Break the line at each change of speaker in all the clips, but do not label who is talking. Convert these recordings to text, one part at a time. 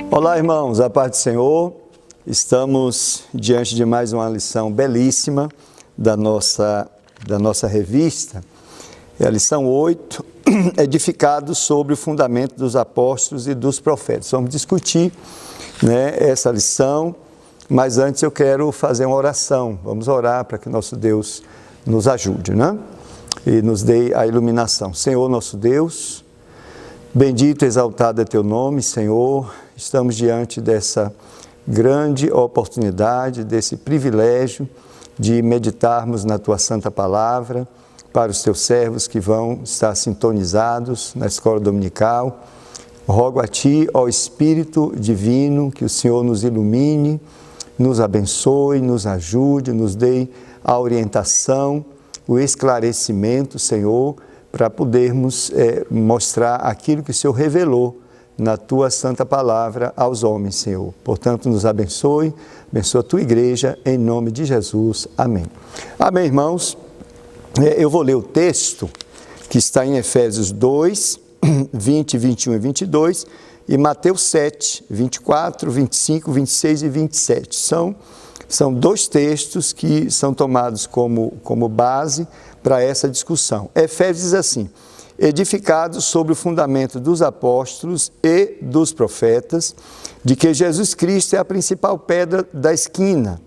Olá, irmãos, a paz do Senhor. Estamos diante de mais uma lição belíssima da nossa revista. É a lição 8, edificados sobre o fundamento dos apóstolos e dos profetas. Vamos discutir, essa lição, mas antes eu quero fazer uma oração. Vamos orar para que nosso Deus nos ajude, e nos dê a iluminação. Senhor, nosso Deus, bendito e exaltado é teu nome, Senhor. Estamos diante dessa grande oportunidade, desse privilégio de meditarmos na tua santa palavra para os teus servos que vão estar sintonizados na escola dominical. Rogo a ti, ó Espírito Divino, que o Senhor nos ilumine, nos abençoe, nos ajude, nos dê a orientação, o esclarecimento, Senhor, para podermos mostrar aquilo que o Senhor revelou na tua santa palavra aos homens, Senhor. Portanto, nos abençoe, abençoa a tua igreja, em nome de Jesus. Amém. Amém, irmãos. Eu vou ler o texto que está em Efésios 2, 20, 21 e 22 e Mateus 7, 24, 25, 26 e 27. São dois textos que são tomados como base para essa discussão. Efésios diz assim: edificados sobre o fundamento dos apóstolos e dos profetas, de que Jesus Cristo é a principal pedra da esquina,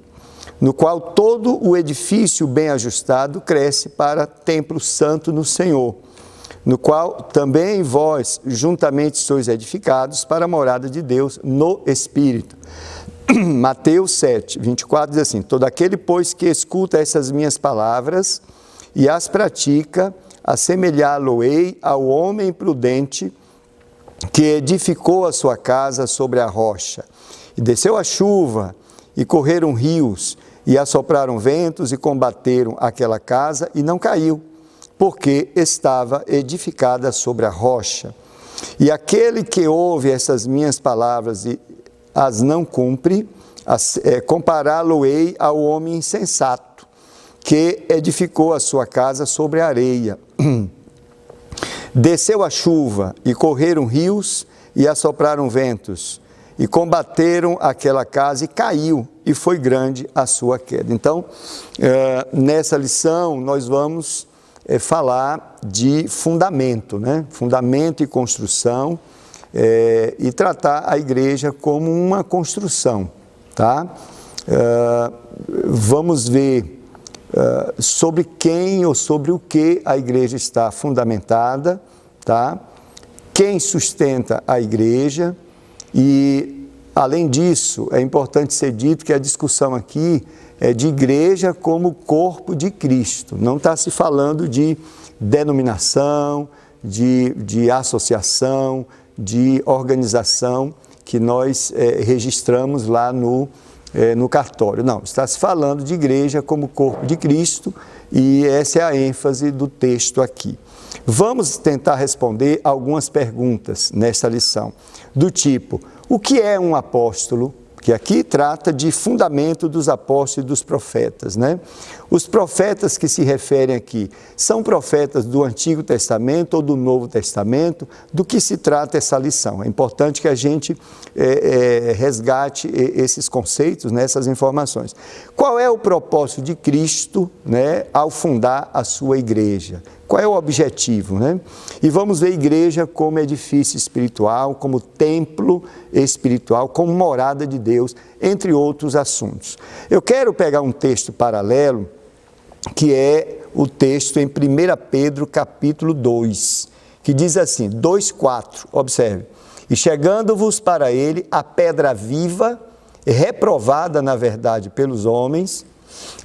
no qual todo o edifício bem ajustado cresce para templo santo no Senhor, no qual também vós juntamente sois edificados para a morada de Deus no Espírito. Mateus 7, 24 diz assim: todo aquele, pois, que escuta essas minhas palavras e as pratica, assemelhá-lo-ei ao homem prudente que edificou a sua casa sobre a rocha. E desceu a chuva, e correram rios, e assopraram ventos, e combateram aquela casa, e não caiu, porque estava edificada sobre a rocha. E aquele que ouve essas minhas palavras e as não cumpre, compará-lo-ei ao homem insensato, que edificou a sua casa sobre a areia. Desceu a chuva, e correram rios, e assopraram ventos, e combateram aquela casa, e caiu, e foi grande a sua queda. Então, nessa lição, nós vamos falar de fundamento, fundamento e construção, e tratar a igreja como uma construção, tá? Vamos ver sobre quem ou sobre o que a igreja está fundamentada, tá? Quem sustenta a igreja. E, além disso, é importante ser dito que a discussão aqui é de igreja como corpo de Cristo. Não está se falando de denominação, de associação, de organização que nós registramos lá no cartório. Não, está se falando de igreja como corpo de Cristo, e essa é a ênfase do texto aqui. Vamos tentar responder algumas perguntas nesta lição, do tipo: o que é um apóstolo? Que aqui trata de fundamento dos apóstolos e dos profetas, Os profetas que se referem aqui são profetas do Antigo Testamento ou do Novo Testamento? Do que se trata essa lição? É importante que a gente resgate esses conceitos, essas informações. Qual é o propósito de Cristo, ao fundar a sua igreja? Qual é o objetivo, E vamos ver a igreja como edifício espiritual, como templo espiritual, como morada de Deus, entre outros assuntos. Eu quero pegar um texto paralelo, que é o texto em 1 Pedro capítulo 2, que diz assim, 2,4, observe: e chegando-vos para ele a pedra viva, reprovada na verdade pelos homens,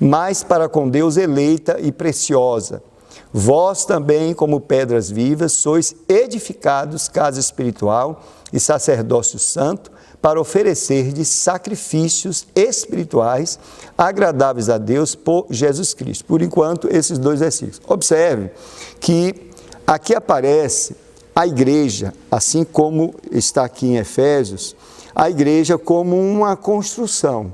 mas para com Deus eleita e preciosa. Vós também, como pedras vivas, sois edificados casa espiritual e sacerdócio santo, para oferecerdes sacrifícios espirituais agradáveis a Deus por Jesus Cristo. Por enquanto, esses dois versículos. Observe que aqui aparece a igreja, assim como está aqui em Efésios, a igreja como uma construção,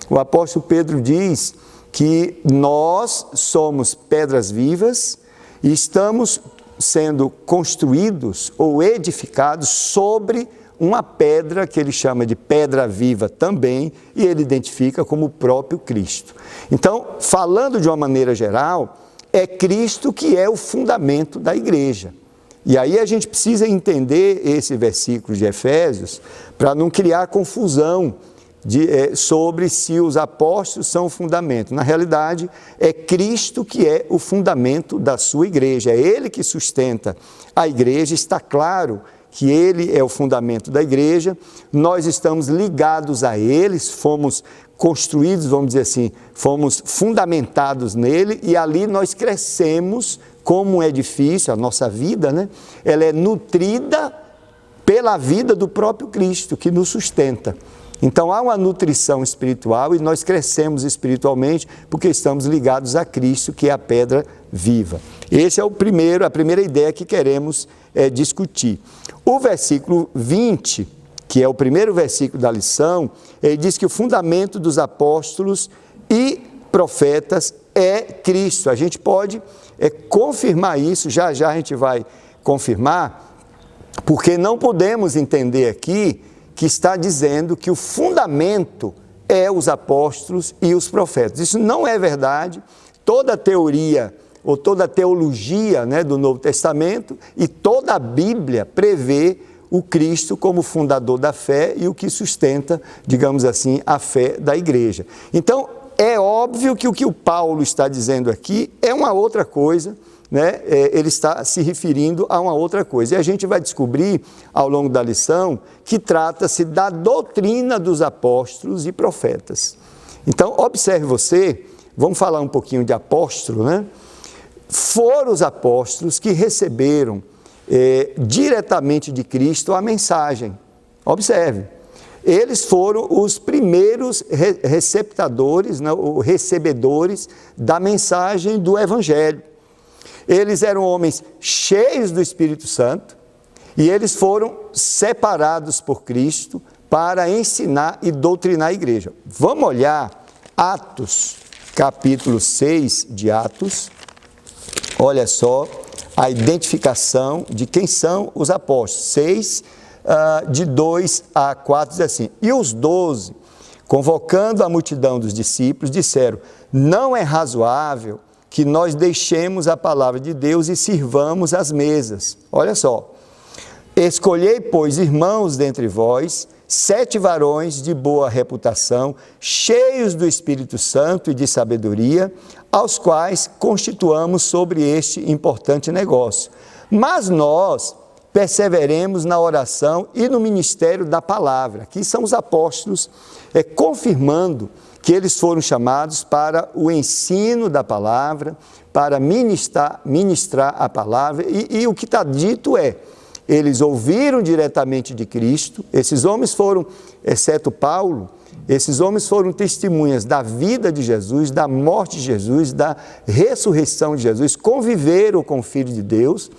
O apóstolo Pedro diz que nós somos pedras vivas e estamos sendo construídos ou edificados sobre uma pedra que ele chama de pedra viva também, e ele identifica como o próprio Cristo. Então, falando de uma maneira geral, é Cristo que é o fundamento da igreja. E aí a gente precisa entender esse versículo de Efésios para não criar confusão sobre se os apóstolos são o fundamento. Na realidade, é Cristo que é o fundamento da sua igreja, é Ele que sustenta a igreja, está claro que Ele é o fundamento da igreja, nós estamos ligados a Ele, fomos construídos, vamos dizer assim, fomos fundamentados nele, e ali nós crescemos como um edifício, a nossa vida, né? Ela é nutrida pela vida do próprio Cristo, que nos sustenta. Então há uma nutrição espiritual e nós crescemos espiritualmente porque estamos ligados a Cristo, que é a pedra viva. Esse é a primeira ideia que queremos discutir. O versículo 20, que é o primeiro versículo da lição, ele diz que o fundamento dos apóstolos e profetas é Cristo. A gente pode confirmar isso, já a gente vai confirmar, porque não podemos entender aqui que está dizendo que o fundamento é os apóstolos e os profetas. Isso não é verdade. Toda a teoria ou toda a teologia, né, do Novo Testamento e toda a Bíblia prevê o Cristo como fundador da fé e o que sustenta, digamos assim, a fé da igreja. Então, é óbvio que o que o Paulo está dizendo aqui é uma outra coisa, né? Ele está se referindo a uma outra coisa. E a gente vai descobrir, ao longo da lição, que trata-se da doutrina dos apóstolos e profetas. Então, observe você, vamos falar um pouquinho de apóstolo, né? Foram os apóstolos que receberam diretamente de Cristo a mensagem. Observe, eles foram os primeiros receptadores, né, recebedores da mensagem do Evangelho. Eles eram homens cheios do Espírito Santo e eles foram separados por Cristo para ensinar e doutrinar a igreja. Vamos olhar Atos, capítulo 6 de Atos. Olha só a identificação de quem são os apóstolos. 6, de 2 a 4, diz assim: E os 12, convocando a multidão dos discípulos, disseram: Não é razoável que nós deixemos a palavra de Deus e sirvamos as mesas. Olha só. Escolhei, pois, irmãos dentre vós, 7 varões de boa reputação, cheios do Espírito Santo e de sabedoria, aos quais constituamos sobre este importante negócio. Mas nós perseveremos na oração e no ministério da palavra. Aqui são os apóstolos confirmando que eles foram chamados para o ensino da palavra, para ministrar a palavra, e o que está dito eles ouviram diretamente de Cristo. Esses homens foram, exceto Paulo, esses homens foram testemunhas da vida de Jesus, da morte de Jesus, da ressurreição de Jesus, conviveram com o Filho de Deus,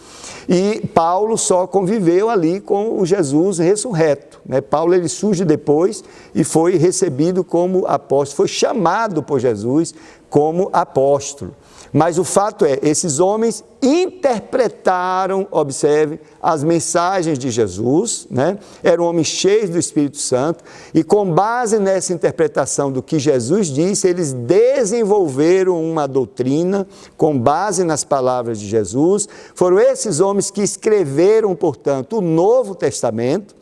e Paulo só conviveu ali com o Jesus ressurreto, né? Paulo ele surge depois e foi recebido como apóstolo, foi chamado por Jesus como apóstolo. Mas o fato esses homens interpretaram, observe, as mensagens de Jesus, né? Eram homens cheios do Espírito Santo, e com base nessa interpretação do que Jesus disse, eles desenvolveram uma doutrina com base nas palavras de Jesus. Foram esses homens que escreveram, portanto, o Novo Testamento.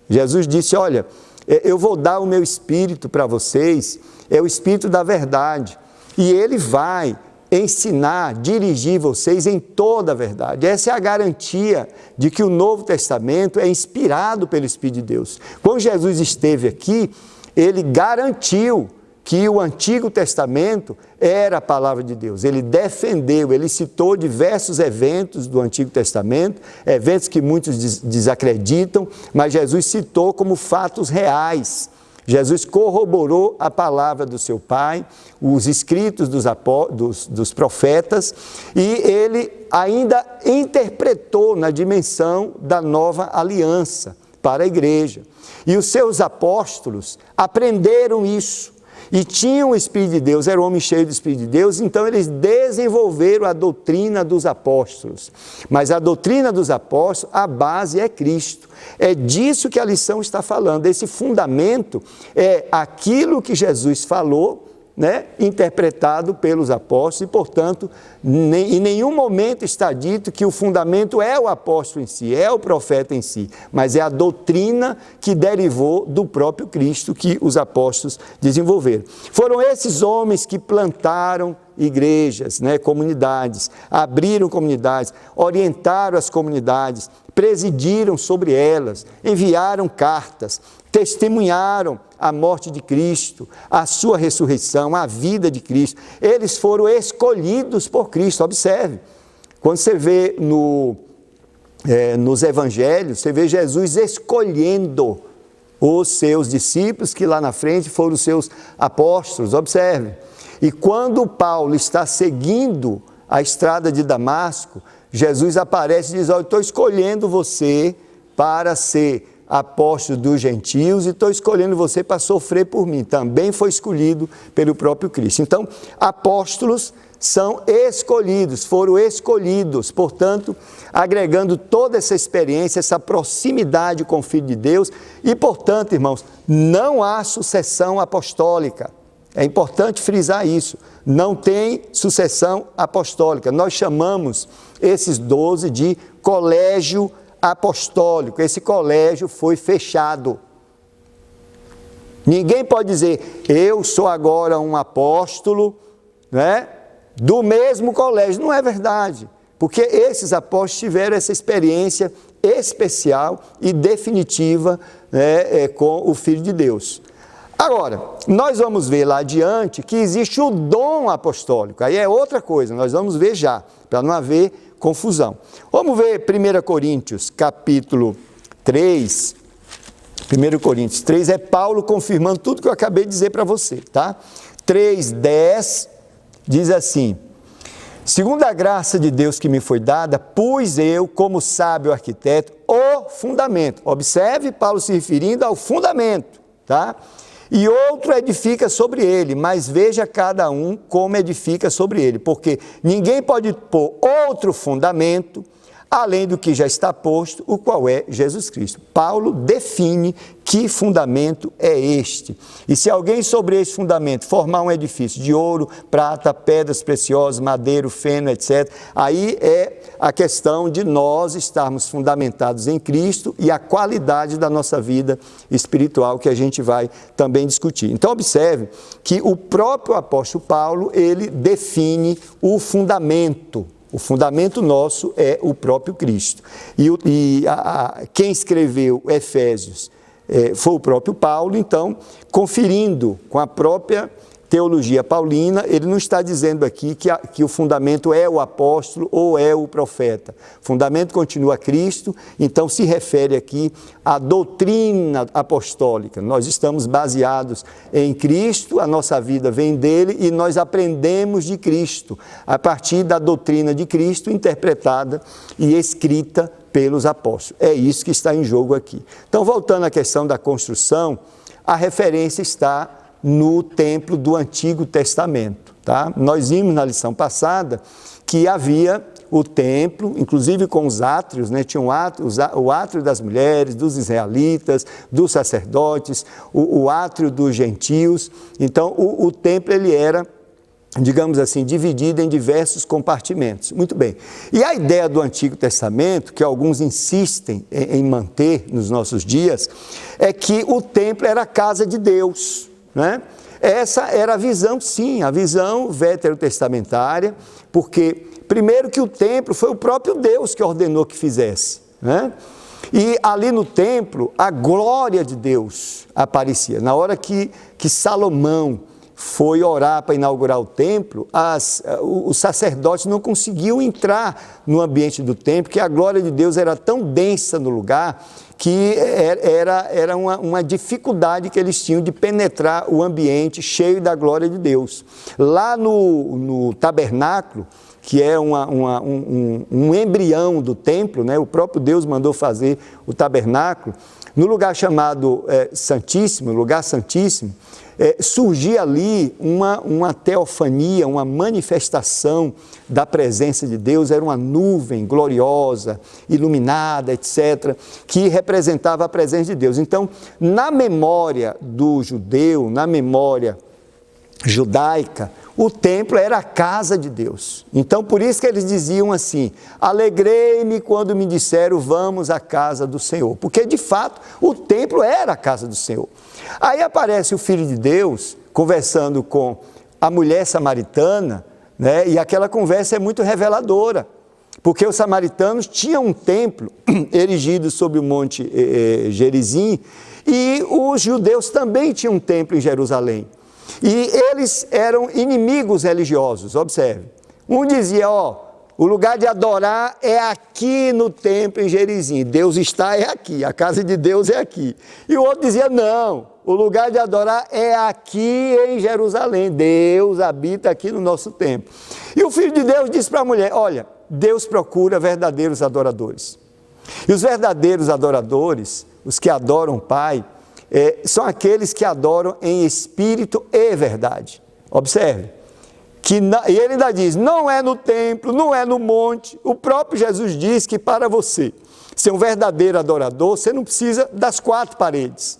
Jesus disse: olha, eu vou dar o meu Espírito para vocês, é o Espírito da verdade, e ele vai ensinar, dirigir vocês em toda a verdade. Essa é a garantia de que o Novo Testamento é inspirado pelo Espírito de Deus. Quando Jesus esteve aqui, ele garantiu que o Antigo Testamento era a palavra de Deus. Ele defendeu, ele citou diversos eventos do Antigo Testamento, eventos que muitos desacreditam, mas Jesus citou como fatos reais. Jesus corroborou a palavra do seu Pai, os escritos dos profetas, e ele ainda interpretou na dimensão da nova aliança para a igreja. E os seus apóstolos aprenderam isso. e tinham o Espírito de Deus, era um homem cheio do Espírito de Deus, então eles desenvolveram a doutrina dos apóstolos. Mas a doutrina dos apóstolos, a base é Cristo. É disso que a lição está falando. Esse fundamento é aquilo que Jesus falou, né, interpretado pelos apóstolos, e, portanto, em nenhum momento está dito que o fundamento é o apóstolo em si, é o profeta em si, mas é a doutrina que derivou do próprio Cristo que os apóstolos desenvolveram. Foram esses homens que plantaram igrejas, né, comunidades, abriram comunidades, orientaram as comunidades, presidiram sobre elas, enviaram cartas, testemunharam a morte de Cristo, a sua ressurreição, a vida de Cristo. Eles foram escolhidos por Cristo. Observe, quando você vê nos evangelhos, você vê Jesus escolhendo os seus discípulos, que lá na frente foram os seus apóstolos. Observe. E quando Paulo está seguindo a estrada de Damasco, Jesus aparece e diz: olha, eu estou escolhendo você para ser apóstolo dos gentios e estou escolhendo você para sofrer por mim. Também foi escolhido pelo próprio Cristo. Então, apóstolos são escolhidos, foram escolhidos, portanto, agregando toda essa experiência, essa proximidade com o Filho de Deus e, portanto, irmãos, não há sucessão apostólica. É importante frisar isso. Não tem sucessão apostólica. Nós chamamos esses 12 de colégio apostólico. Esse colégio foi fechado. Ninguém pode dizer: eu sou agora um apóstolo, né, do mesmo colégio. Não é verdade, porque esses apóstolos tiveram essa experiência especial e definitiva, né, com o Filho de Deus. Agora, nós vamos ver lá adiante que existe o dom apostólico. Aí é outra coisa, nós vamos ver já, para não haver confusão. Vamos ver 1 Coríntios, capítulo 3. 1 Coríntios 3 é Paulo confirmando tudo que eu acabei de dizer para você, tá? 3:10 diz assim: segundo a graça de Deus que me foi dada, pus eu, como sábio arquiteto, o fundamento. Observe Paulo se referindo ao fundamento, tá? E outro edifica sobre ele, mas veja cada um como edifica sobre ele, porque ninguém pode pôr outro fundamento além do que já está posto, o qual é Jesus Cristo. Paulo define que fundamento é este. E se alguém sobre esse fundamento formar um edifício de ouro, prata, pedras preciosas, madeiro, feno, etc., aí é a questão de nós estarmos fundamentados em Cristo e a qualidade da nossa vida espiritual, que a gente vai também discutir. Então, observe que o próprio apóstolo Paulo, ele define o fundamento. O fundamento nosso é o próprio Cristo. Quem escreveu Efésios foi o próprio Paulo, então, conferindo com a própria teologia paulina, ele não está dizendo aqui que o fundamento é o apóstolo ou é o profeta. O fundamento continua Cristo, então se refere aqui à doutrina apostólica. Nós estamos baseados em Cristo, a nossa vida vem dele e nós aprendemos de Cristo, a partir da doutrina de Cristo interpretada e escrita pelos apóstolos. É isso que está em jogo aqui. Então, voltando à questão da construção, a referência está no templo do Antigo Testamento, tá? Nós vimos na lição passada que havia o templo, inclusive com os átrios, né? Tinha o átrio das mulheres, dos israelitas, dos sacerdotes, o átrio dos gentios. Então, o templo ele era, digamos assim, dividido em diversos compartimentos. Muito bem. E a ideia do Antigo Testamento, que alguns insistem em manter nos nossos dias, é que o templo era a casa de Deus, né? Essa era a visão, sim, a visão veterotestamentária, porque primeiro que o templo foi o próprio Deus que ordenou que fizesse, né? E ali no templo a glória de Deus aparecia. Na hora que Salomão foi orar para inaugurar o templo, os sacerdotes não conseguiam entrar no ambiente do templo, porque a glória de Deus era tão densa no lugar que era uma dificuldade que eles tinham de penetrar o ambiente cheio da glória de Deus. Lá no tabernáculo, que é um embrião do templo, né? O próprio Deus mandou fazer o tabernáculo, no lugar chamado Santíssimo, lugar santíssimo, surgia ali uma teofania, uma manifestação da presença de Deus. Era uma nuvem gloriosa, iluminada, etc., que representava a presença de Deus. Então, na memória do judeu, na memória judaica, o templo era a casa de Deus. Então, por isso que eles diziam assim: alegrei-me quando me disseram, vamos à casa do Senhor. Porque, de fato, o templo era a casa do Senhor. Aí aparece o Filho de Deus conversando com a mulher samaritana, né? E aquela conversa é muito reveladora, porque os samaritanos tinham um templo erigido sobre o monte Gerizim, e os judeus também tinham um templo em Jerusalém. E eles eram inimigos religiosos, observe. Um dizia, o lugar de adorar é aqui no templo em Gerizim, Deus está aqui, a casa de Deus é aqui. E o outro dizia, não, o lugar de adorar é aqui em Jerusalém, Deus habita aqui no nosso templo. E o Filho de Deus disse para a mulher, olha, Deus procura verdadeiros adoradores. E os verdadeiros adoradores, os que adoram o Pai, são aqueles que adoram em espírito e verdade. Observe, e ele ainda diz, não é no templo, não é no monte. O próprio Jesus diz que para você ser um verdadeiro adorador, você não precisa das 4 paredes.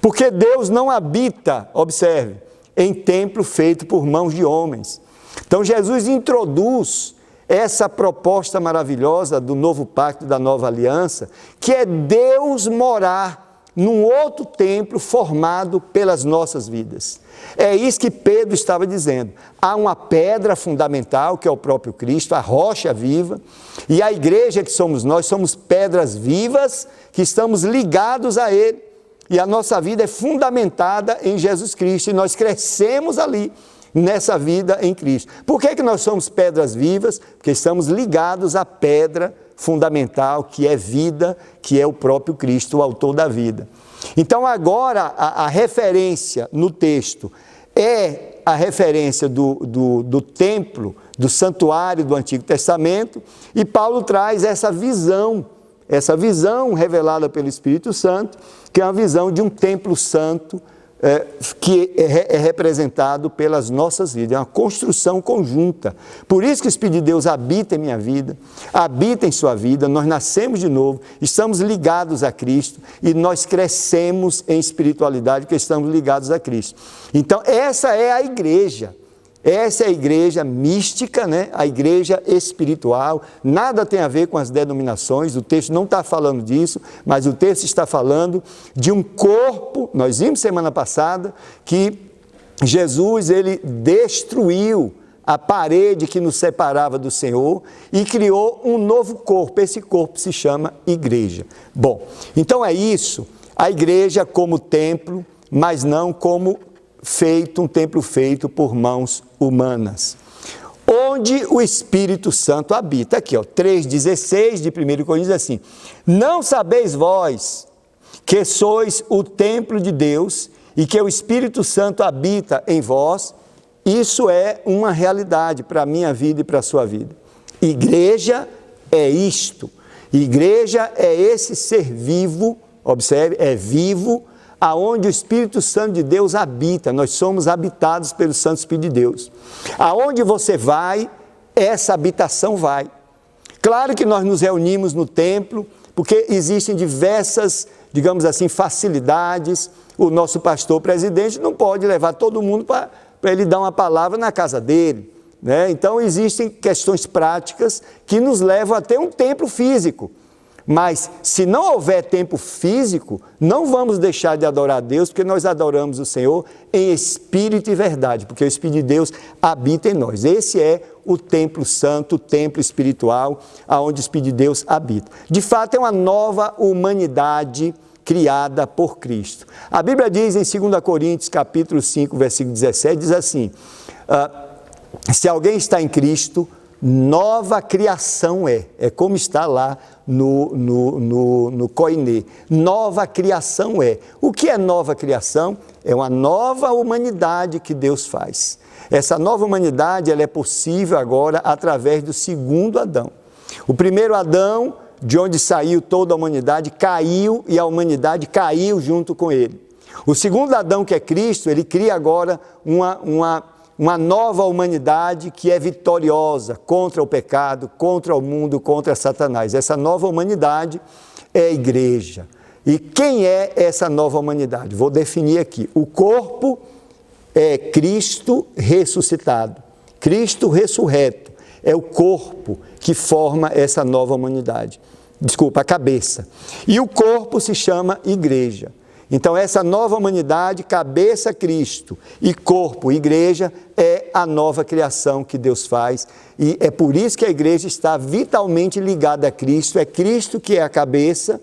Porque Deus não habita, observe, em templo feito por mãos de homens. Então Jesus introduz essa proposta maravilhosa do novo pacto, da nova aliança, que é Deus morar num outro templo formado pelas nossas vidas. É isso que Pedro estava dizendo. Há uma pedra fundamental, que é o próprio Cristo, a rocha viva, e a igreja que somos nós, somos pedras vivas que estamos ligados a Ele. E a nossa vida é fundamentada em Jesus Cristo, e nós crescemos ali, nessa vida em Cristo. Por que nós somos pedras vivas? Porque estamos ligados à pedra fundamental, que é vida, que é o próprio Cristo, o autor da vida. Então agora a referência no texto é a referência do templo, do santuário do Antigo Testamento, e Paulo traz essa visão revelada pelo Espírito Santo, que é uma visão de um templo santo, que é representado pelas nossas vidas, é uma construção conjunta. Por isso que o Espírito de Deus habita em minha vida, habita em sua vida, nós nascemos de novo, estamos ligados a Cristo e nós crescemos em espiritualidade porque estamos ligados a Cristo. Então essa é a igreja. Essa é a igreja mística, né? A igreja espiritual, nada tem a ver com as denominações, o texto não está falando disso, mas o texto está falando de um corpo. Nós vimos semana passada que Jesus, ele destruiu a parede que nos separava do Senhor e criou um novo corpo, esse corpo se chama igreja. Bom, então é isso, a igreja como templo, mas não como um templo feito por mãos humanas, onde o Espírito Santo habita. Aqui, 3,16 de 1 Coríntios, assim: não sabeis vós que sois o templo de Deus e que o Espírito Santo habita em vós? Isso é uma realidade para a minha vida e para a sua vida. Igreja é isto, igreja é esse ser vivo, observe, é vivo, aonde o Espírito Santo de Deus habita. Nós somos habitados pelo Santo Espírito de Deus. Aonde você vai, essa habitação vai. Claro que nós nos reunimos no templo, porque existem diversas, digamos assim, facilidades. O nosso pastor presidente não pode levar todo mundo para ele dar uma palavra na casa dele, né? Então existem questões práticas que nos levam a ter um templo físico. Mas se não houver templo físico, não vamos deixar de adorar a Deus, porque nós adoramos o Senhor em espírito e verdade, porque o Espírito de Deus habita em nós. Esse é o templo santo, o templo espiritual, aonde o Espírito de Deus habita. De fato, é uma nova humanidade criada por Cristo. A Bíblia diz em 2 Coríntios, capítulo 5, versículo 17, diz assim: se alguém está em Cristo, nova criação é como está lá no Koiné, nova criação é. O que é nova criação? É uma nova humanidade que Deus faz. Essa nova humanidade, ela é possível agora através do segundo Adão. O primeiro Adão, de onde saiu toda a humanidade, caiu e a humanidade caiu junto com ele. O segundo Adão, que é Cristo, ele cria agora uma nova humanidade que é vitoriosa contra o pecado, contra o mundo, contra Satanás. Essa nova humanidade é a igreja. E quem é essa nova humanidade? Vou definir aqui. O corpo é Cristo ressuscitado. Cristo ressurreto é o corpo que forma essa nova humanidade. Desculpa, a cabeça. E o corpo se chama igreja. Então, essa nova humanidade, cabeça Cristo e corpo, igreja, é a nova criação que Deus faz. E é por isso que a igreja está vitalmente ligada a Cristo. É Cristo que é a cabeça,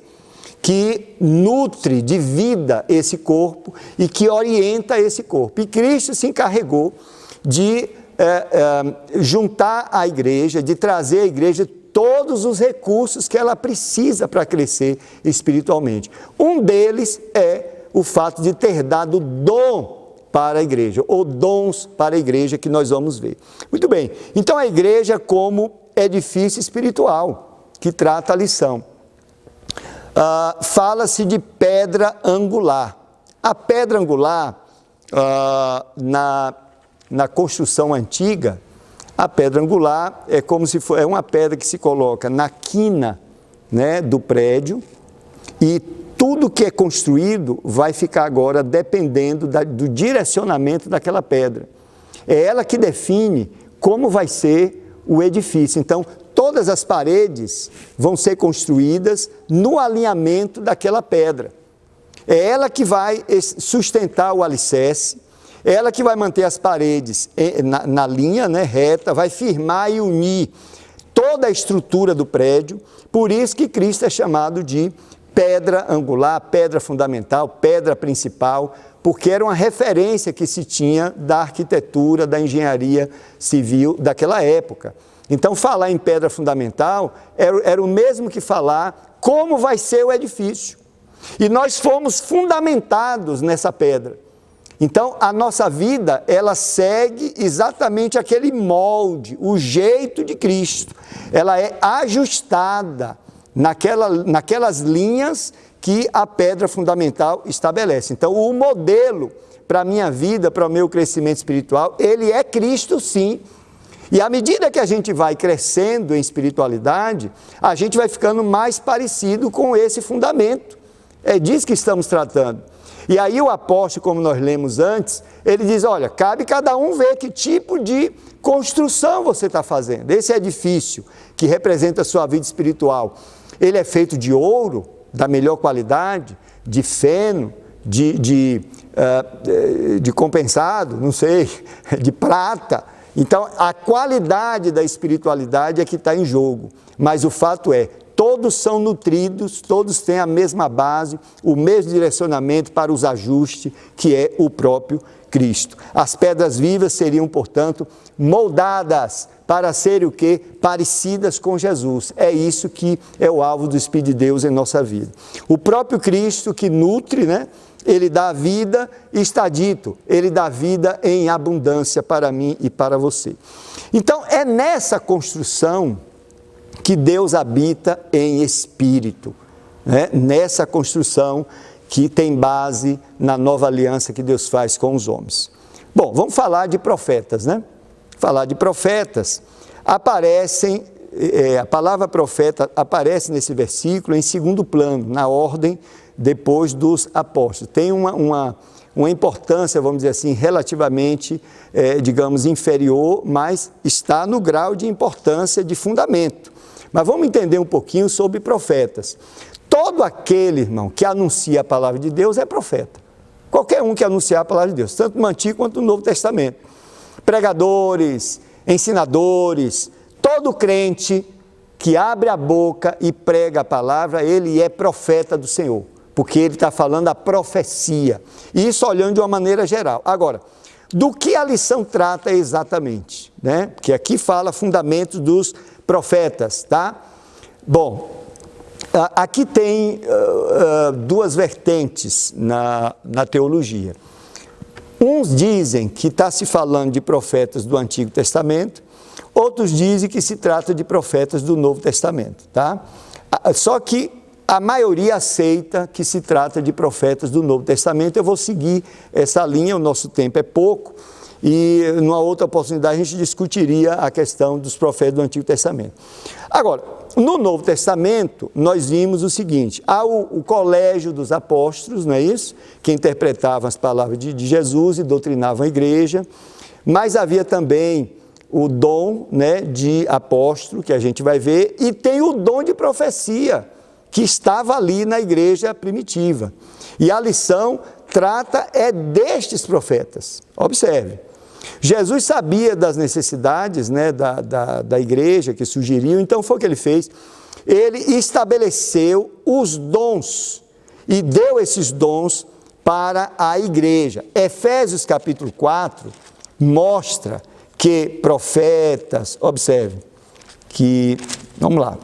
que nutre de vida esse corpo e que orienta esse corpo. E Cristo se encarregou de juntar a igreja, de trazer à igreja todos os recursos que ela precisa para crescer espiritualmente. Um deles é o fato de ter dado dom para a igreja, ou dons para a igreja, que nós vamos ver. Muito bem, então a igreja como edifício espiritual, que trata a lição. Fala-se de pedra angular. A pedra angular, na construção antiga, a pedra angular é como se for, é uma pedra que se coloca na quina, né, do prédio, e tudo que é construído vai ficar agora dependendo do direcionamento daquela pedra. É ela que define como vai ser o edifício. Então, todas as paredes vão ser construídas no alinhamento daquela pedra. É ela que vai sustentar o alicerce, é ela que vai manter as paredes na linha, né, reta, vai firmar e unir toda a estrutura do prédio. Por isso que Cristo é chamado de pedra angular, pedra fundamental, pedra principal, porque era uma referência que se tinha da arquitetura, da engenharia civil daquela época. Então, falar em pedra fundamental era o mesmo que falar como vai ser o edifício. E nós fomos fundamentados nessa pedra. Então, a nossa vida, ela segue exatamente aquele molde, o jeito de Cristo. Ela é ajustada naquelas linhas que a pedra fundamental estabelece. Então, o modelo para a minha vida, para o meu crescimento espiritual, ele é Cristo, sim. E à medida que a gente vai crescendo em espiritualidade, a gente vai ficando mais parecido com esse fundamento. É disso que estamos tratando. E aí o apóstolo, como nós lemos antes, ele diz, olha, cabe cada um ver que tipo de construção você está fazendo. Esse edifício que representa a sua vida espiritual, ele é feito de ouro, da melhor qualidade, de feno, de compensado, não sei, de prata. Então, a qualidade da espiritualidade é que está em jogo. Mas o fato é, todos são nutridos, todos têm a mesma base, o mesmo direcionamento para os ajustes, que é o próprio Cristo. As pedras vivas seriam, portanto, moldadas para serem o quê? Parecidas com Jesus. É isso que é o alvo do Espírito de Deus em nossa vida. O próprio Cristo que nutre, né? Ele dá vida, e está dito, ele dá vida em abundância para mim e para você. Então, é nessa construção que Deus habita em espírito, né? Nessa construção que tem base na nova aliança que Deus faz com os homens. Bom, vamos falar de profetas, né? Falar de profetas, aparecem, a palavra profeta aparece nesse versículo em segundo plano, na ordem depois dos apóstolos. Tem uma importância, vamos dizer assim, relativamente, digamos, inferior, mas está no grau de importância de fundamento. Mas vamos entender um pouquinho sobre profetas. Todo aquele, irmão, que anuncia a palavra de Deus é profeta. Qualquer um que anunciar a palavra de Deus, tanto no Antigo quanto no Novo Testamento. Pregadores, ensinadores, todo crente que abre a boca e prega a palavra, ele é profeta do Senhor, porque ele está falando a profecia. E isso olhando de uma maneira geral. Agora, do que a lição trata exatamente, né? Porque aqui fala fundamentos dos profetas, tá? Bom, aqui tem duas vertentes na teologia. Uns dizem que está se falando de profetas do Antigo Testamento, outros dizem que se trata de profetas do Novo Testamento, tá? Só que a maioria aceita que se trata de profetas do Novo Testamento. Eu vou seguir essa linha, o nosso tempo é pouco, e numa outra oportunidade a gente discutiria a questão dos profetas do Antigo Testamento. Agora, no Novo Testamento, nós vimos o seguinte: há o colégio dos apóstolos, não é isso? Que interpretavam as palavras de Jesus e doutrinavam a igreja, mas havia também o dom, né, de apóstolo, que a gente vai ver, e tem o dom de profecia, que estava ali na igreja primitiva. E a lição trata destes profetas. Observe, Jesus sabia das necessidades, né, da igreja que surgiriam, então foi o que ele fez. Ele estabeleceu os dons e deu esses dons para a igreja. Efésios capítulo 4 mostra que profetas, observe, que, vamos lá,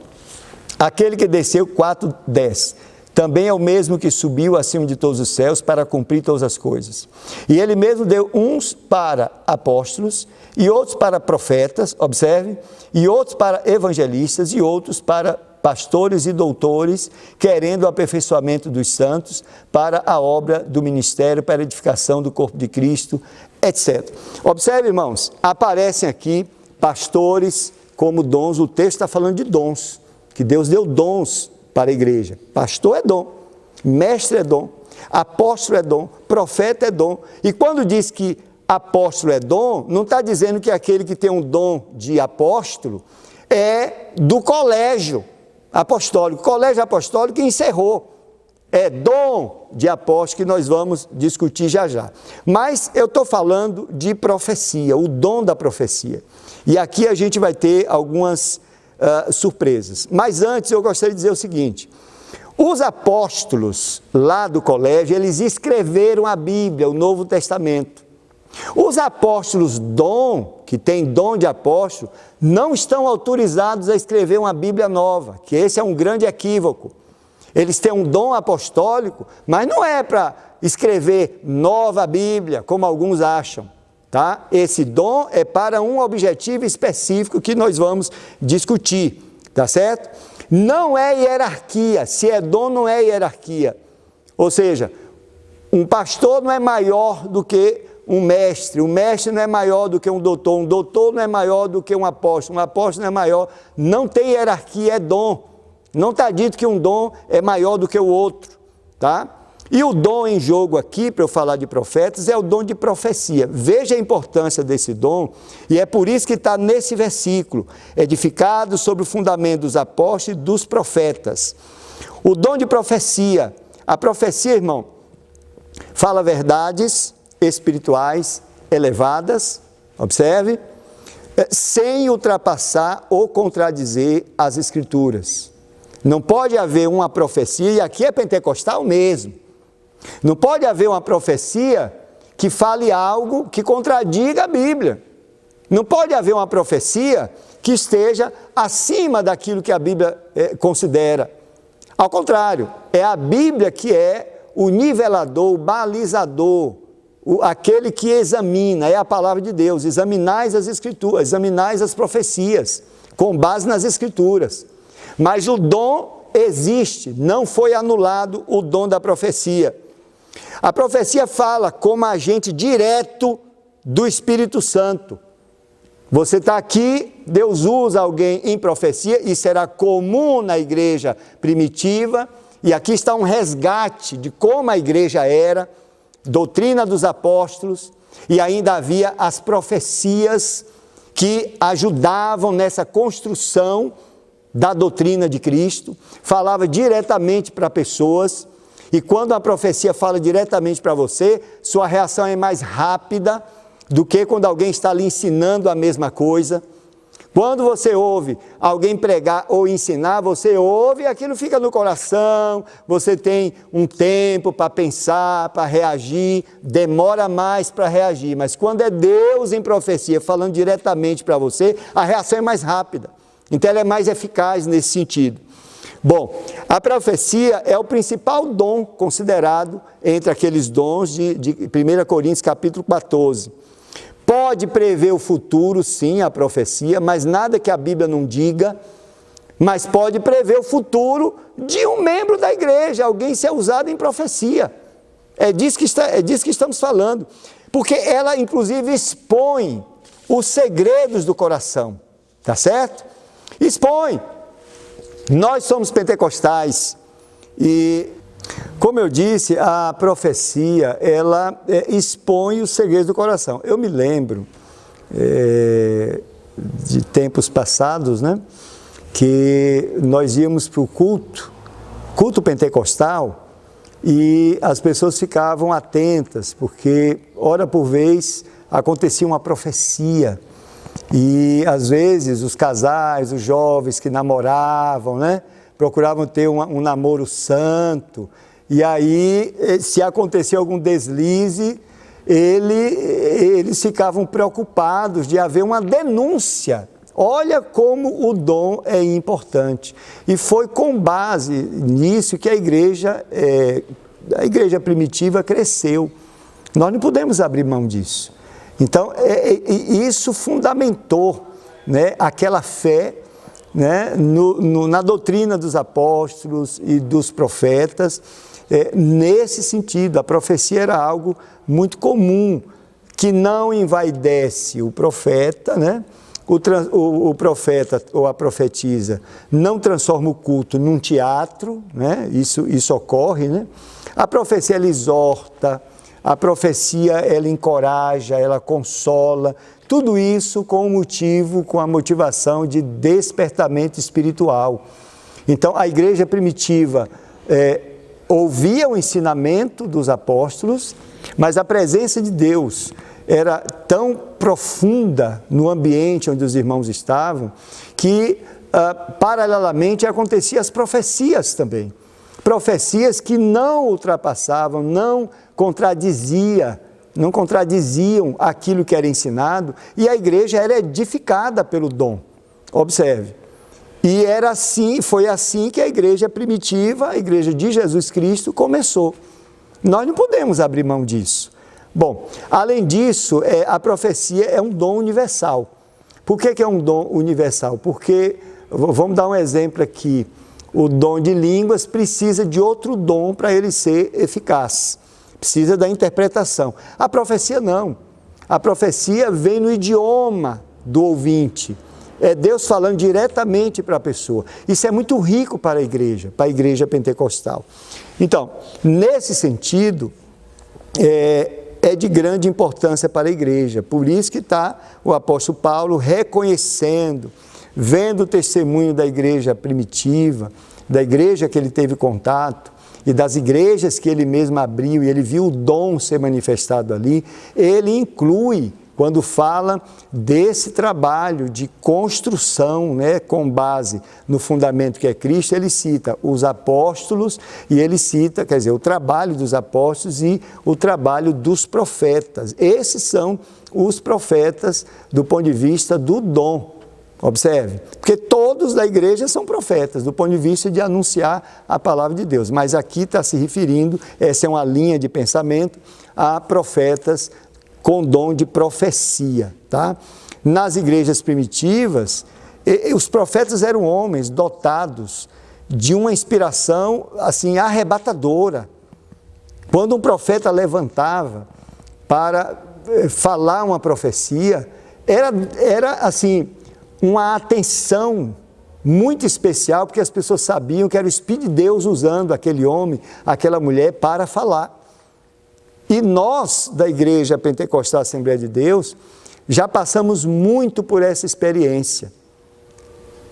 aquele que desceu, 4:10, também é o mesmo que subiu acima de todos os céus para cumprir todas as coisas. E ele mesmo deu uns para apóstolos, e outros para profetas, observe, e outros para evangelistas, e outros para pastores e doutores, querendo o aperfeiçoamento dos santos, para a obra do ministério, para a edificação do corpo de Cristo, etc. Observe, irmãos, aparecem aqui pastores como dons. O texto está falando de dons, que Deus deu dons para a igreja. Pastor é dom, mestre é dom, apóstolo é dom, profeta é dom. E quando diz que apóstolo é dom, não está dizendo que aquele que tem um dom de apóstolo é do colégio apostólico. Colégio apostólico que encerrou. É dom de apóstolo que nós vamos discutir já já. Mas eu estou falando de profecia, o dom da profecia. E aqui a gente vai ter algumas surpresas. Mas antes eu gostaria de dizer o seguinte: os apóstolos lá do colégio, eles escreveram a Bíblia, o Novo Testamento. Os apóstolos que têm dom de apóstolo, não estão autorizados a escrever uma Bíblia nova, que esse é um grande equívoco. Eles têm um dom apostólico, mas não é para escrever nova Bíblia, como alguns acham, tá? Esse dom é para um objetivo específico que nós vamos discutir, tá certo? Não é hierarquia, se é dom não é hierarquia. Ou seja, um pastor não é maior do que um mestre não é maior do que um doutor não é maior do que um apóstolo não é maior, não tem hierarquia, é dom. Não está dito que um dom é maior do que o outro, tá? E o dom em jogo aqui, para eu falar de profetas, é o dom de profecia. Veja a importância desse dom, e é por isso que está nesse versículo, edificado sobre o fundamento dos apóstolos e dos profetas. O dom de profecia, a profecia, irmão, fala verdades espirituais elevadas, observe, sem ultrapassar ou contradizer as Escrituras. Não pode haver uma profecia, e aqui é pentecostal mesmo, não pode haver uma profecia que fale algo que contradiga a Bíblia. Não pode haver uma profecia que esteja acima daquilo que a Bíblia considera. Ao contrário, é a Bíblia que é o nivelador, o balizador, aquele que examina, é a palavra de Deus. Examinais as Escrituras, examinais as profecias, com base nas Escrituras. Mas o dom existe, não foi anulado o dom da profecia. A profecia fala como agente direto do Espírito Santo. Você está aqui, Deus usa alguém em profecia, e será comum na igreja primitiva, e aqui está um resgate de como a igreja era, doutrina dos apóstolos, e ainda havia as profecias que ajudavam nessa construção da doutrina de Cristo, falava diretamente para pessoas, e quando a profecia fala diretamente para você, sua reação é mais rápida do que quando alguém está lhe ensinando a mesma coisa. Quando você ouve alguém pregar ou ensinar, você ouve e aquilo fica no coração, você tem um tempo para pensar, para reagir, demora mais para reagir, mas quando é Deus em profecia falando diretamente para você, a reação é mais rápida. Então ela é mais eficaz nesse sentido. Bom, a profecia é o principal dom considerado entre aqueles dons de 1 Coríntios capítulo 14. Pode prever o futuro, sim, a profecia, mas nada que a Bíblia não diga mas pode prever o futuro de um membro da igreja, alguém ser usado em profecia. É disso que estamos falando, porque ela inclusive expõe os segredos do coração, tá certo? Expõe. Nós somos pentecostais e, como eu disse, a profecia, ela expõe os segredos do coração. Eu me lembro de tempos passados, né, que nós íamos para o culto pentecostal, e as pessoas ficavam atentas, porque, hora por vez, acontecia uma profecia. E, às vezes, os casais, os jovens que namoravam, né, procuravam ter um namoro santo. E aí, se acontecia algum deslize, eles ficavam preocupados de haver uma denúncia. Olha como o dom é importante. E foi com base nisso que a igreja primitiva cresceu. Nós não podemos abrir mão disso. Então, isso fundamentou, né, aquela fé, né, na doutrina dos apóstolos e dos profetas. Nesse sentido, a profecia era algo muito comum, que não envaidece o profeta, né? O profeta ou a profetisa não transforma o culto num teatro, né? Isso ocorre, né? A profecia, ela exorta, a profecia, ela encoraja, ela consola, tudo isso com a motivação de despertamento espiritual. Então, a igreja primitiva ouvia o ensinamento dos apóstolos, mas a presença de Deus era tão profunda no ambiente onde os irmãos estavam, que paralelamente aconteciam as profecias também. Profecias que não ultrapassavam, não contradiziam aquilo que era ensinado, e a igreja era edificada pelo dom. Observe. E foi assim que a igreja primitiva, a igreja de Jesus Cristo, começou. Nós não podemos abrir mão disso. Bom, além disso, a profecia é um dom universal. Por que é um dom universal? Porque, vamos dar um exemplo aqui, o dom de línguas precisa de outro dom para ele ser eficaz. Precisa da interpretação. A profecia não. A profecia vem no idioma do ouvinte. É Deus falando diretamente para a pessoa. Isso é muito rico para a igreja pentecostal. Então, nesse sentido, é de grande importância para a igreja. Por isso que está o apóstolo Paulo reconhecendo, vendo o testemunho da igreja primitiva, da igreja que ele teve contato e das igrejas que ele mesmo abriu, e ele viu o dom ser manifestado ali. Ele inclui, quando fala desse trabalho de construção, né, com base no fundamento que é Cristo, ele cita os apóstolos e ele cita, o trabalho dos apóstolos e o trabalho dos profetas. Esses são os profetas do ponto de vista do dom. Observe, porque todos da igreja são profetas, do ponto de vista de anunciar a palavra de Deus. Mas aqui está se referindo, essa é uma linha de pensamento, a profetas com dom de profecia, tá? Nas igrejas primitivas, os profetas eram homens dotados de uma inspiração, assim, arrebatadora. Quando um profeta levantava para falar uma profecia, era assim, uma atenção muito especial, porque as pessoas sabiam que era o Espírito de Deus usando aquele homem, aquela mulher para falar. E nós, da Igreja Pentecostal Assembleia de Deus, já passamos muito por essa experiência.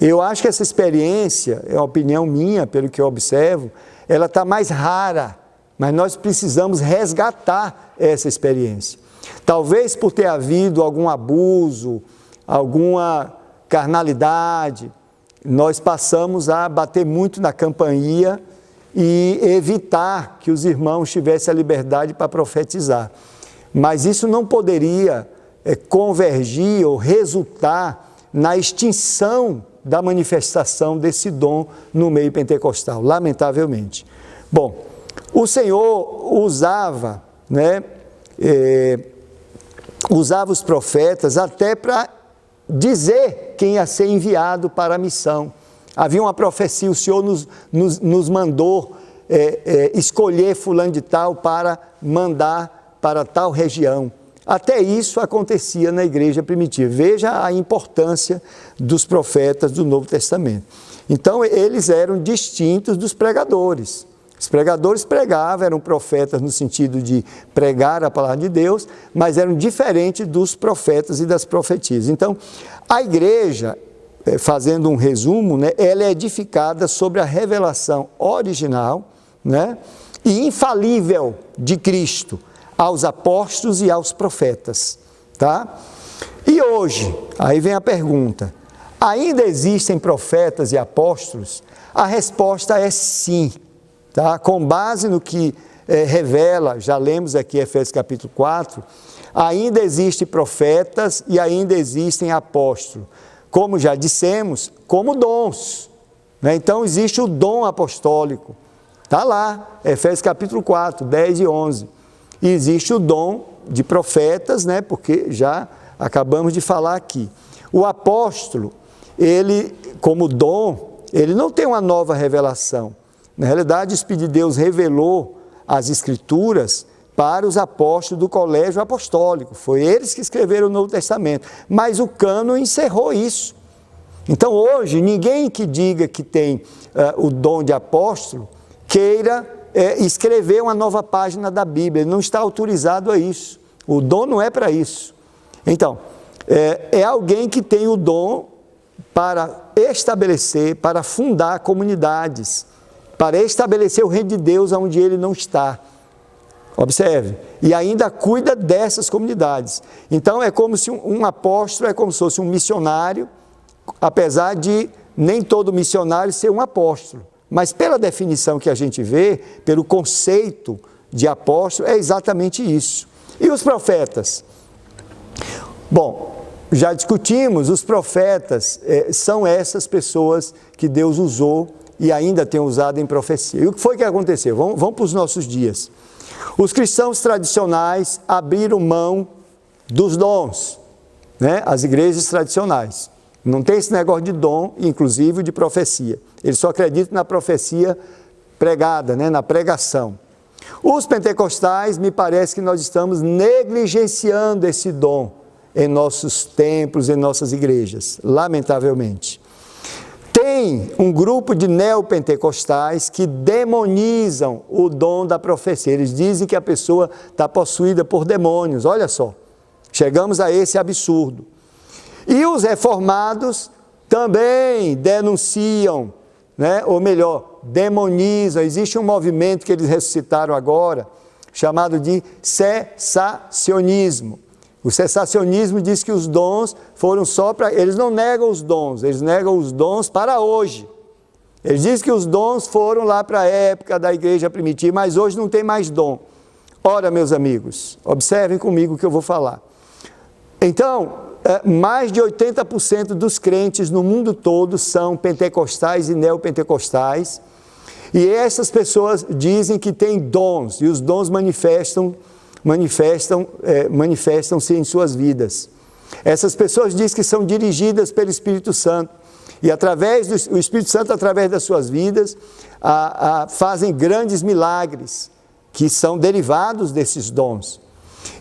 Eu acho que essa experiência, é uma opinião minha, pelo que eu observo, ela está mais rara, mas nós precisamos resgatar essa experiência. Talvez por ter havido algum abuso, alguma carnalidade, nós passamos a bater muito na campainha e evitar que os irmãos tivessem a liberdade para profetizar. Mas isso não poderia convergir ou resultar na extinção da manifestação desse dom no meio pentecostal, lamentavelmente. Bom, o Senhor usava, usava os profetas até para dizer quem ia ser enviado para a missão. havia uma profecia, o Senhor nos mandou escolher fulano de tal para mandar para tal região. Até isso acontecia na igreja primitiva. Veja a importância dos profetas do Novo Testamento. Então, eles eram distintos dos pregadores. Os pregadores pregavam, eram profetas no sentido de pregar a palavra de Deus, mas eram diferentes dos profetas e das profetisas. Então, a igreja, fazendo um resumo, né, ela é edificada sobre a revelação original, né, e infalível de Cristo aos apóstolos e aos profetas, tá? E hoje, aí vem a pergunta, ainda existem profetas e apóstolos? A resposta é sim, tá? Com base no que revela, já lemos aqui Efésios capítulo 4, ainda existem profetas e ainda existem apóstolos, como já dissemos, como dons, né? Então existe o dom apostólico, está lá, Efésios capítulo 4, 10 e 11. E existe o dom de profetas, né? Porque já acabamos de falar aqui. O apóstolo, ele, como dom, ele não tem uma nova revelação. Na realidade, o Espírito de Deus revelou as Escrituras para os apóstolos do colégio apostólico. Foi eles que escreveram o Novo Testamento. Mas o cânon encerrou isso. Então, hoje, ninguém que diga que tem o dom de apóstolo, queira escrever uma nova página da Bíblia. Ele não está autorizado a isso. O dom não é para isso. Então, é alguém que tem o dom para estabelecer, para fundar comunidades, para estabelecer o reino de Deus onde ele não está. Observe. E ainda cuida dessas comunidades. Então, é como se um apóstolo é como se fosse um missionário, apesar de nem todo missionário ser um apóstolo. Mas pela definição que a gente vê, pelo conceito de apóstolo, é exatamente isso. E os profetas? Bom, já discutimos, os profetas são essas pessoas que Deus usou e ainda tem usado em profecia. E o que foi que aconteceu? Vamos para os nossos dias. Os cristãos tradicionais abriram mão dos dons, né? As igrejas tradicionais. Não tem esse negócio de dom, inclusive de profecia. Eles só acreditam na profecia pregada, né? Na pregação. Os pentecostais, me parece que nós estamos negligenciando esse dom em nossos templos, em nossas igrejas, lamentavelmente. Tem um grupo de neopentecostais que demonizam o dom da profecia. Eles dizem que a pessoa está possuída por demônios. Olha só, chegamos a esse absurdo. E os reformados também denunciam, né? Ou melhor, demonizam. Existe um movimento que eles ressuscitaram agora, chamado de cessacionismo. O cessacionismo diz que os dons foram só para... Eles não negam os dons, eles negam os dons para hoje. Eles dizem que os dons foram lá para a época da igreja primitiva, mas hoje não tem mais dom. Ora, meus amigos, observem comigo o que eu vou falar. Então, mais de 80% dos crentes no mundo todo são pentecostais e neopentecostais. E essas pessoas dizem que têm dons, e os dons manifestam-se em suas vidas. Essas pessoas dizem que são dirigidas pelo Espírito Santo. E o Espírito Santo, através das suas vidas, fazem grandes milagres, que são derivados desses dons.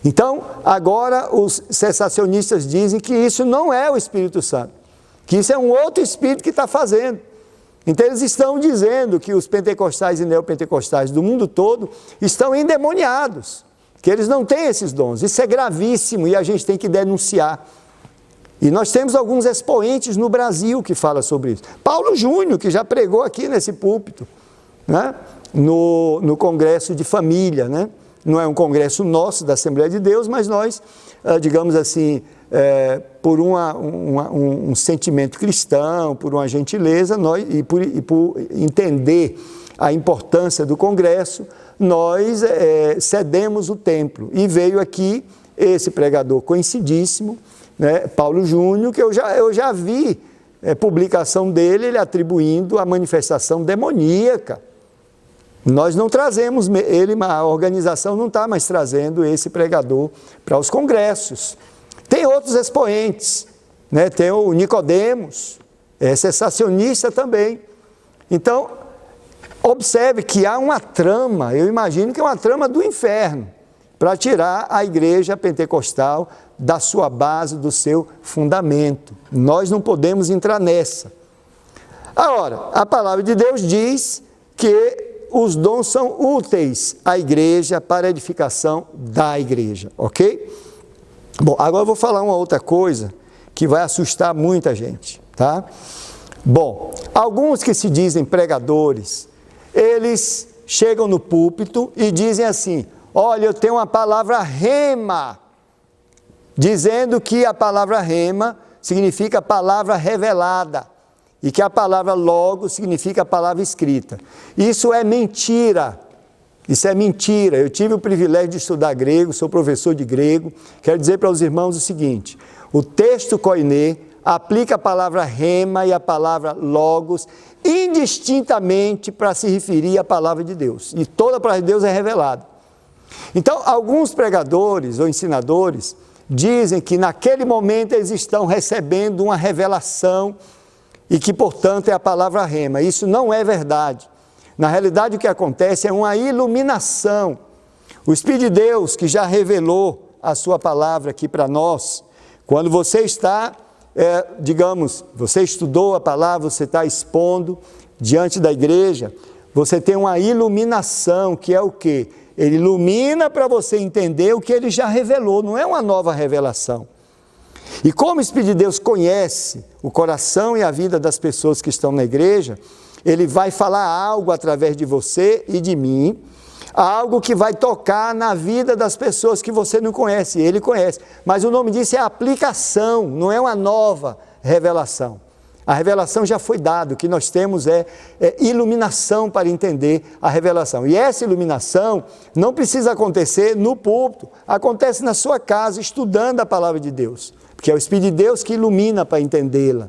Então, agora os cessacionistas dizem que isso não é o Espírito Santo, que isso é um outro Espírito que está fazendo. Então, eles estão dizendo que os pentecostais e neopentecostais do mundo todo estão endemoniados, que eles não têm esses dons. Isso é gravíssimo e a gente tem que denunciar. E nós temos alguns expoentes no Brasil que falam sobre isso. Paulo Júnior, que já pregou aqui nesse púlpito, né? No Congresso de Família, né? Não é um congresso nosso, da Assembleia de Deus, mas nós, digamos assim, por um sentimento cristão, por uma gentileza, e por entender a importância do congresso, nós cedemos o templo. E veio aqui esse pregador conhecidíssimo, né, Paulo Júnior, que eu já vi publicação dele, ele atribuindo a manifestação demoníaca. Nós não trazemos a organização não está mais trazendo esse pregador para os congressos. Tem outros expoentes, né? Tem o Nicodemos, é cessacionista também. Então, observe que há uma trama, eu imagino que é uma trama do inferno, para tirar a igreja pentecostal da sua base, do seu fundamento. Nós não podemos entrar nessa. Agora, a palavra de Deus diz que os dons são úteis à igreja para a edificação da igreja, ok? Bom, agora eu vou falar uma outra coisa que vai assustar muita gente, tá? Bom, alguns que se dizem pregadores, eles chegam no púlpito e dizem assim: olha, eu tenho uma palavra rema, dizendo que a palavra rema significa palavra revelada e que a palavra logo significa palavra escrita. Isso é mentira. Isso é mentira. Eu tive o privilégio de estudar grego, sou professor de grego. Quero dizer para os irmãos o seguinte: o texto koiné aplica a palavra rema e a palavra logos indistintamente para se referir à palavra de Deus. E toda a palavra de Deus é revelada. Então, alguns pregadores ou ensinadores dizem que naquele momento eles estão recebendo uma revelação e que, portanto, é a palavra rema. Isso não é verdade. Na realidade, o que acontece é uma iluminação. O Espírito de Deus, que já revelou a sua palavra aqui para nós, quando você está, você estudou a palavra, você está expondo diante da igreja, você tem uma iluminação, que é o quê? Ele ilumina para você entender o que ele já revelou, não é uma nova revelação. E como o Espírito de Deus conhece o coração e a vida das pessoas que estão na igreja, ele vai falar algo através de você e de mim, algo que vai tocar na vida das pessoas que você não conhece, ele conhece. Mas o nome disso é aplicação, não é uma nova revelação. A revelação já foi dada, o que nós temos é iluminação para entender a revelação. E essa iluminação não precisa acontecer no púlpito, acontece na sua casa, estudando a palavra de Deus, porque é o Espírito de Deus que ilumina para entendê-la.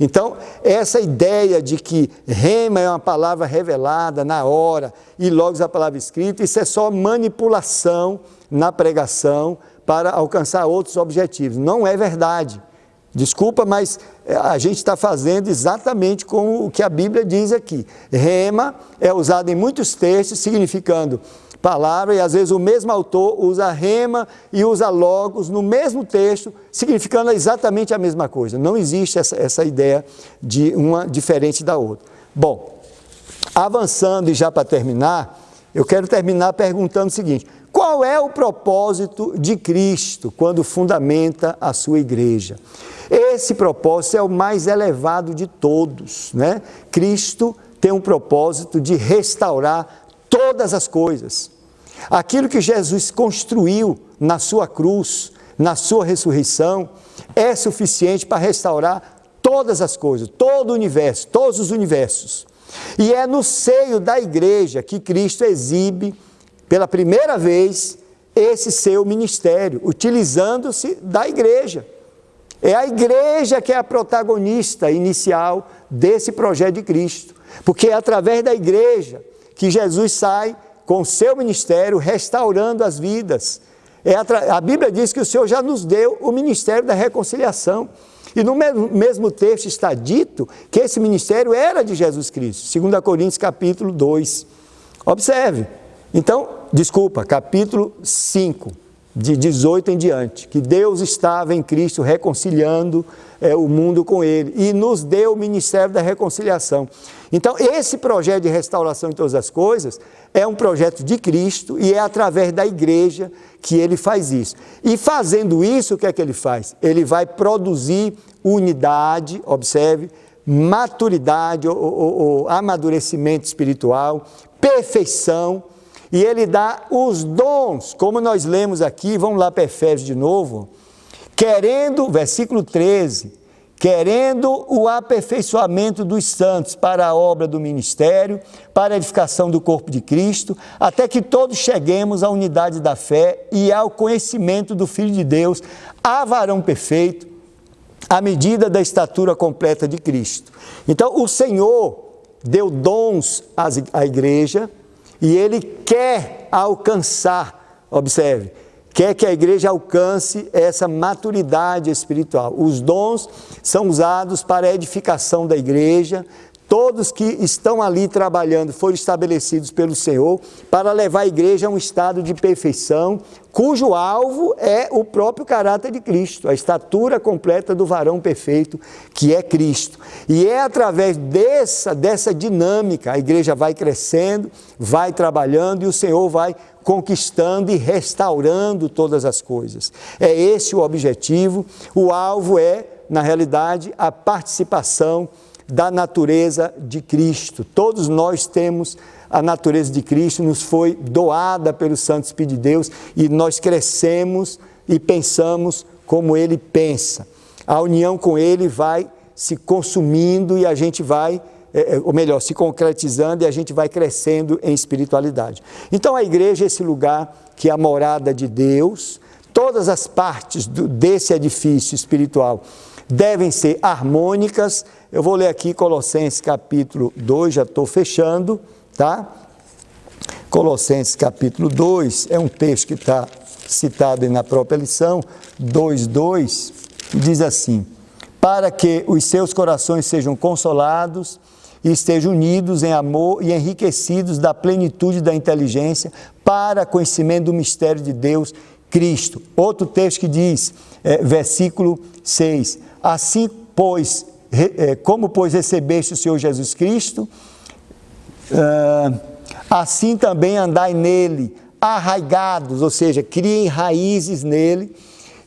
Então, essa ideia de que rema é uma palavra revelada na hora e logos a palavra escrita, isso é só manipulação na pregação para alcançar outros objetivos. Não é verdade. Desculpa, mas a gente está fazendo exatamente como o que a Bíblia diz aqui. Rema é usado em muitos textos significando palavra, e às vezes o mesmo autor usa rema e usa logos no mesmo texto, significando exatamente a mesma coisa. Não existe essa ideia de uma diferente da outra. Bom, avançando e já para terminar, eu quero terminar perguntando o seguinte: qual é o propósito de Cristo quando fundamenta a sua igreja? Esse propósito é o mais elevado de todos, né? Cristo tem um propósito de restaurar todas as coisas. Aquilo que Jesus construiu na sua cruz, na sua ressurreição, é suficiente para restaurar todas as coisas, todo o universo, todos os universos. E é no seio da igreja que Cristo exibe, pela primeira vez, esse seu ministério, utilizando-se da igreja. É a igreja que é a protagonista inicial desse projeto de Cristo, porque é através da igreja que Jesus sai com o seu ministério restaurando as vidas. A Bíblia diz que o Senhor já nos deu o ministério da reconciliação. E no mesmo texto está dito que esse ministério era de Jesus Cristo, 2 Coríntios capítulo 2. Observe. Então, capítulo 5, de 18 em diante, que Deus estava em Cristo reconciliando o mundo com Ele e nos deu o ministério da reconciliação. Então, esse projeto de restauração de todas as coisas é um projeto de Cristo e é através da igreja que Ele faz isso. E fazendo isso, o que é que Ele faz? Ele vai produzir unidade, observe, maturidade, ou amadurecimento espiritual, perfeição, e Ele dá os dons, como nós lemos aqui, vamos lá para Efésios de novo, versículo 13, querendo o aperfeiçoamento dos santos para a obra do ministério, para a edificação do corpo de Cristo, até que todos cheguemos à unidade da fé e ao conhecimento do Filho de Deus, a varão perfeito, à medida da estatura completa de Cristo. Então, o Senhor deu dons à igreja, e Ele quer alcançar, observe, quer que a igreja alcance essa maturidade espiritual. Os dons são usados para a edificação da igreja. Todos que estão ali trabalhando foram estabelecidos pelo Senhor para levar a igreja a um estado de perfeição, cujo alvo é o próprio caráter de Cristo, a estatura completa do varão perfeito, que é Cristo. E é através dessa dinâmica, a igreja vai crescendo, vai trabalhando e o Senhor vai conquistando e restaurando todas as coisas. É esse o objetivo. O alvo é, na realidade, a participação da natureza de Cristo. Todos nós temos a natureza de Cristo, nos foi doada pelo Santo Espírito de Deus e nós crescemos e pensamos como Ele pensa. A união com Ele vai se consumindo e a gente vai, ou melhor, se concretizando e a gente vai crescendo em espiritualidade. Então a igreja é esse lugar que é a morada de Deus. Todas as partes desse edifício espiritual devem ser harmônicas. Eu vou ler aqui Colossenses capítulo 2, já estou fechando, tá? Colossenses capítulo 2, é um texto que está citado aí na própria lição, 2:2, que diz assim: para que os seus corações sejam consolados e estejam unidos em amor e enriquecidos da plenitude da inteligência para conhecimento do mistério de Deus, Cristo. Outro texto que diz, versículo 6, assim, pois, como, pois, recebeste o Senhor Jesus Cristo, assim também andai nele, arraigados, ou seja, criem raízes nele,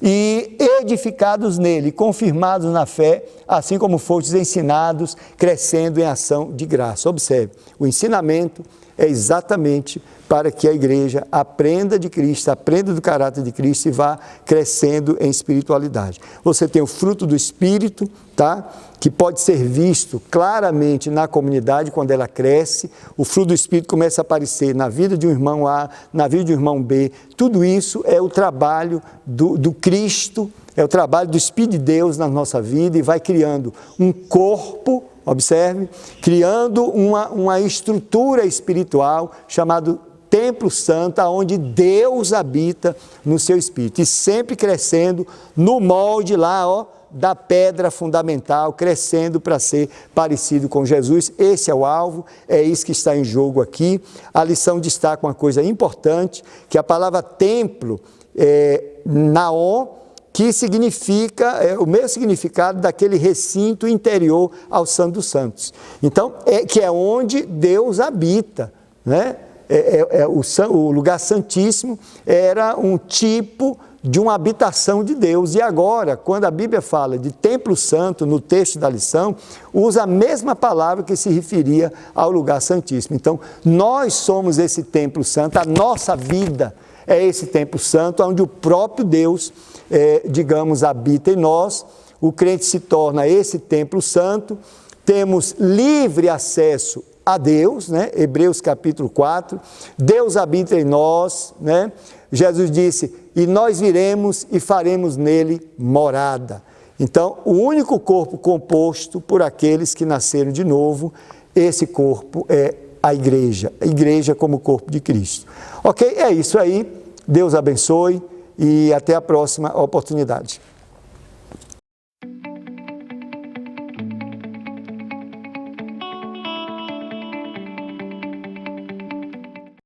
e edificados nele, confirmados na fé, assim como fostes ensinados, crescendo em ação de graça. Observe, o ensinamento é exatamente para que a igreja aprenda de Cristo, aprenda do caráter de Cristo e vá crescendo em espiritualidade. Você tem o fruto do Espírito, tá? Que pode ser visto claramente na comunidade quando ela cresce. O fruto do Espírito começa a aparecer na vida de um irmão A, na vida de um irmão B. Tudo isso é o trabalho do Cristo, é o trabalho do Espírito de Deus na nossa vida e vai criando um corpo, observe, criando uma estrutura espiritual chamado Templo Santo, onde Deus habita no seu espírito, e sempre crescendo no molde lá, ó, da pedra fundamental, crescendo para ser parecido com Jesus. Esse é o alvo, é isso que está em jogo aqui. A lição destaca uma coisa importante, que a palavra templo é naon, que significa, é o mesmo significado daquele recinto interior ao Santo dos Santos. Então, que é onde Deus habita, né? O lugar santíssimo era um tipo de uma habitação de Deus. E agora, quando a Bíblia fala de templo santo, no texto da lição, usa a mesma palavra que se referia ao lugar santíssimo. Então, nós somos esse templo santo, a nossa vida é esse templo santo, onde o próprio Deus, digamos, habita em nós. O crente se torna esse templo santo, temos livre acesso a Deus, né? Hebreus capítulo 4, Deus habita em nós, né? Jesus disse, e nós viremos e faremos nele morada. Então, o único corpo composto por aqueles que nasceram de novo, esse corpo é a igreja como corpo de Cristo. Ok? É isso aí, Deus abençoe e até a próxima oportunidade.